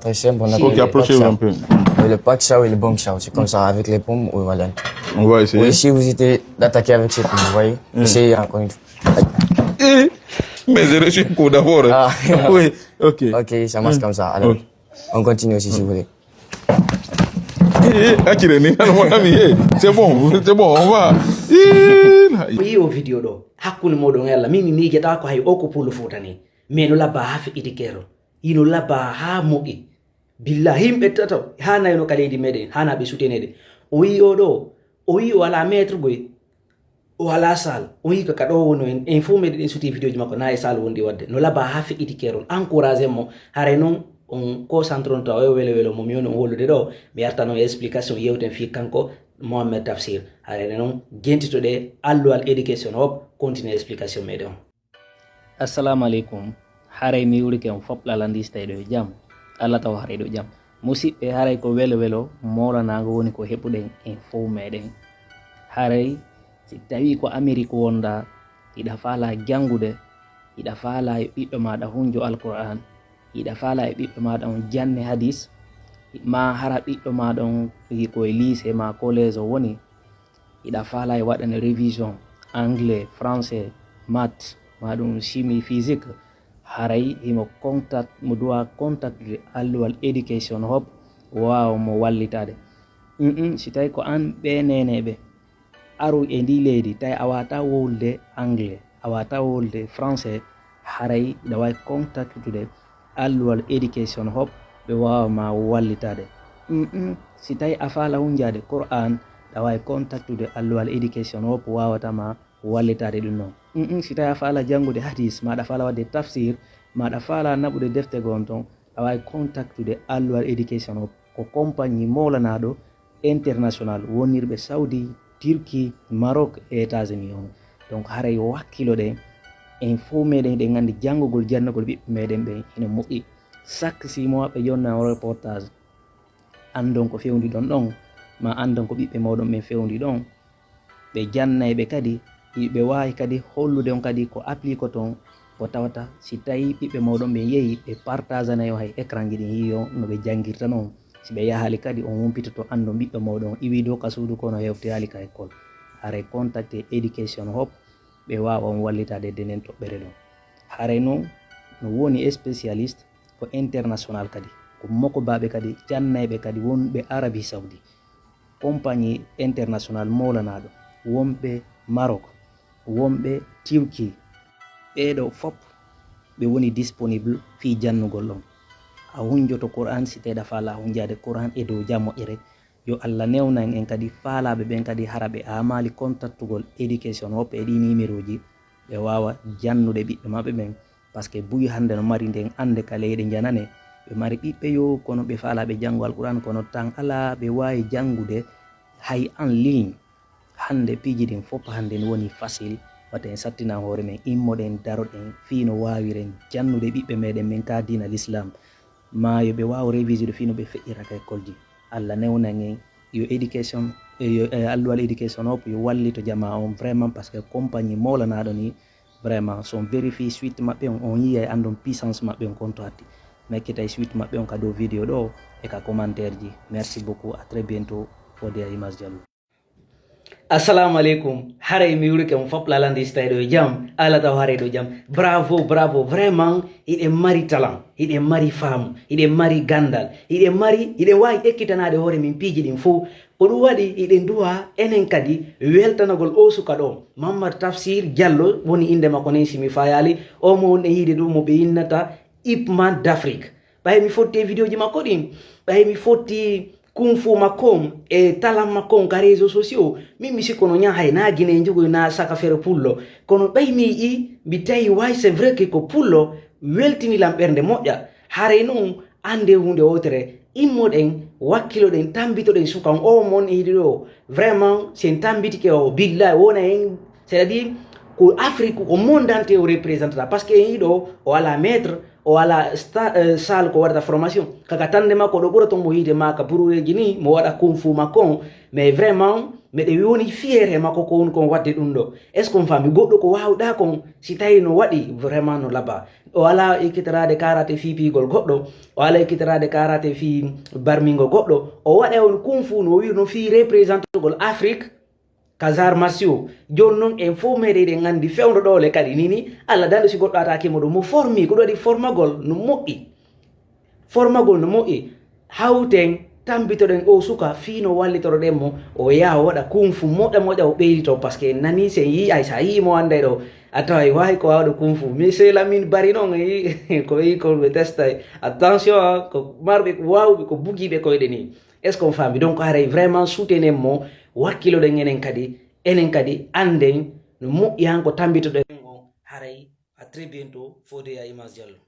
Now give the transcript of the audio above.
très simple. Ok, approchez-vous un peu. Le pack chow et le bong chow, c'est comme ça avec les pommes ou voilà. On va essayer. Oui, si vous essayez d'attaquer avec ces pommes, vous voyez, essayez encore une fois. Mais j'ai reçu un coup d'abord. Ah. Oui, ok. Ok, ça marche comme ça. Alors, on continue aussi si vous voulez. C'est bon, on va. Wi o video do hakkunde moɗon yalla mimi mijata ko hay o ko pullo futani mais no labba ha feƴƴiti kero ino labba ha moƴƴi billa himɓe tato ha nayno ka leydi meɗen hana ɓe sutenede o wi o ɗo o wi o ala maître goy o ala sal o wi ka ɗo wono en fo meɗen ɗen suti vidéo ji makko na e sal wondi wadde no labba ha feƴƴiti kerol encouragé mo haray noon on concentre on to o wele wele mo mi woni on hollude ɗo mi yartano explication yewten fi kanko Mohamed Tafsir haɗene noon gentitoɗe alluwal éducation hop continue explication meɗen on. Assalamu alaikum. Haray mi wurike on foɓɓlalandi ɗo jam allah taw haray ɗo jam musidɓe haray ko welo welo molanago woni ko heɓuɗen info meɗen haray si tawi ko Amérique wonda iɗa faala jangude iɗa faala e ɓiɗɗo maɗa hunjo alquran iɗa faala e ɓiɗɗo maɗa on janne hadis ma hara ɓiɗɗo maɗa on koye lycée ma collège o woni iɗa faala e waɗane révision anglais français maths maɗum chimie physique haray himo contact mo doit contactude alluwal éducation hop wawa mo wallitade si tawi ko an ɓe neneɓe aru e ndi leydi tawi a wata wolde anglais a wata wolde français haray ina wawi contactude alluwal éducation hop ɓe wawama wallitade si tawi a faala hunjade Qur'an ɗa wawi contactude alluwal éducation hop wawatama wallitade ɗum noon si tawi a faala jangude hadis maɗa faala wadde tafsir maɗa faala naɓude defte gon ton a wawi contactude alluwal éducation hop ko compagnie molanaɗo international wonirɓe Saudi Turquie Maroc et États-Unis on donc haray wakkilo ɗe en fo meɗen ɗe gandi jangugol jannugol ɓiɓɓe meɗen ɓe ina moƴƴi chaque 6 mois ɓe jonna reportage andon ko fewndi ɗon ɗon ma andon ko ɓiɓɓe mawɗon ɓen fewndi ɗon ɓe jannayɓe kadi ɓe wawi kadi hollude on kadi ko applique ton ko tawata si tawi ɓiɓɓe mawɗon ɓen yeehi ɓe partage anayo hay écran ji ɗin yiyo no ɓe jangirta noon si ɓe yahali kadi on wumpitoto andon ɓiɗɗo mawɗon iwi dow ka suudu kono hewte hali ka école haray contacté éducation hop ɓe wawa on wallitade denen toɓɓere ɗon haray noon no woni spécialiste ko international kadi ko moko baɓe kadi jannayɓe kadi wonɓe Arabie Saoudi compagnie international molanaɗo wonɓe Maroc wonɓe Turquie ɓeɗo fop ɓe woni disponible fi jannugol ɗon a hunjoto Qur'an si tawi ɗa faala hunjade Qur'an e dow jam moƴƴere yo Allah newnan en kadi faalaɓe ɓen kadi hara ɓe amali contactugol éducation hop e ɗi numéro ji ɓe wawa jannude ɓiɓɓe maɓɓe ɓen par ce que buyi hande no mari nden ande ka leyɗe janane ɓe mari ɓiɓɓe yo kono ɓe faalaɓe janngo alquran kono tan ala ɓe wawi jangude hay en ligne hande piiji ɗin fof hande no woni facile wata en sattina hoore men immoɗen daroɗen fi no wawiren jannude ɓiɓɓe meɗen min ka dina l'islam ma yo ɓe wawa révisé de fi no ɓe feƴƴiraka école ji Allah newnan en yo éducation yo alluwal éducation hop yo wallito jama on vraiment parce que compagnie molanaɗo ni vraiment son vérifie suite maɓɓe on yiya e andon puissance maɓɓe on konto hatti mekkitay suite maɓɓe on ka dow vidéo ɗo e ka commentaire ji merci beaucoup à très bientôt fode a Image Diallo. Assalamu alaikum. Haray mi wurike on foɓɓlalandi ɗo jam ala taw haray ɗo jam bravo vraiment iɗen mari talent iɗen mari faamu iɗen mari gandal iɗen wawi ekkitanade hoore min piiji ɗin fo ko ɗum waɗi iɗen duwa enen kadi weltanagol o suka ɗo Mamadou Tafsir Diallo woni inde makko nen simi fayali o mo wonɗe yiide ɗum mo ɓe yinnata Ipman d'Afrique ɓay mi fotti vidéo ji makko ɗin ɓay mi fotti kung fu makko e talam makko ka réseaux sociaux min mi sikko no ñahay na guine jogoy na saka fere pullo kono ɓay mi yi mi tawi way c'est vrai que ko pullo weltinilam ɓernde moƴƴa haray noon ande hunde wotere immoɗen wakkiloɗen tambitoɗen sukan o mon yiɗi ɗo vraiment sen tambitike o billahi wona en c'est à dire ko Afrique ko monde entier o représentata par ce que en yiɗo o ala maître o ala sal ko warta formation kaka tande makko do ɓura to mo yide maka burureji ni mo waɗa kung fu makko mais vraiment meɗe woni fiére e makko ko woni kon wadde ɗum ɗo est ce qu'on fami goɗɗo ko wawɗa kon si tawi no waɗi vraiment no laba o ala ekkitorade karate fi pigol goɗɗo o ala ekkitorade karate fi barmingol goɗɗo o waɗa on kung fu no wi no fi représentogol afrique kazar masio jon non en fo meɗeɗen gandi fewdo ɗole kadi nini allah dande si goɗɗo atakimo ɗo mo formi ko ɗo waɗi formagol no moƴƴi hawten tambitoɗen o suka fino wallitoroɗen mo o yaha waɗa kung fu moƴƴa o ɓeydito par ce que nani sen yi ay sa yimo anday ɗo a tawa wawi ko wawɗo kung fu monsieur Lamine bari noon ko yi koɓe testay attention ko marɓe wawɓe ko bugiɓe koyɗe ni est ce qu'on fami donc haray vraiment soutenen mo wakkiloɗen enen kadi anden no moƴƴi han ko tambitoɗen on haray à très bientôt Fodé Image Diallo.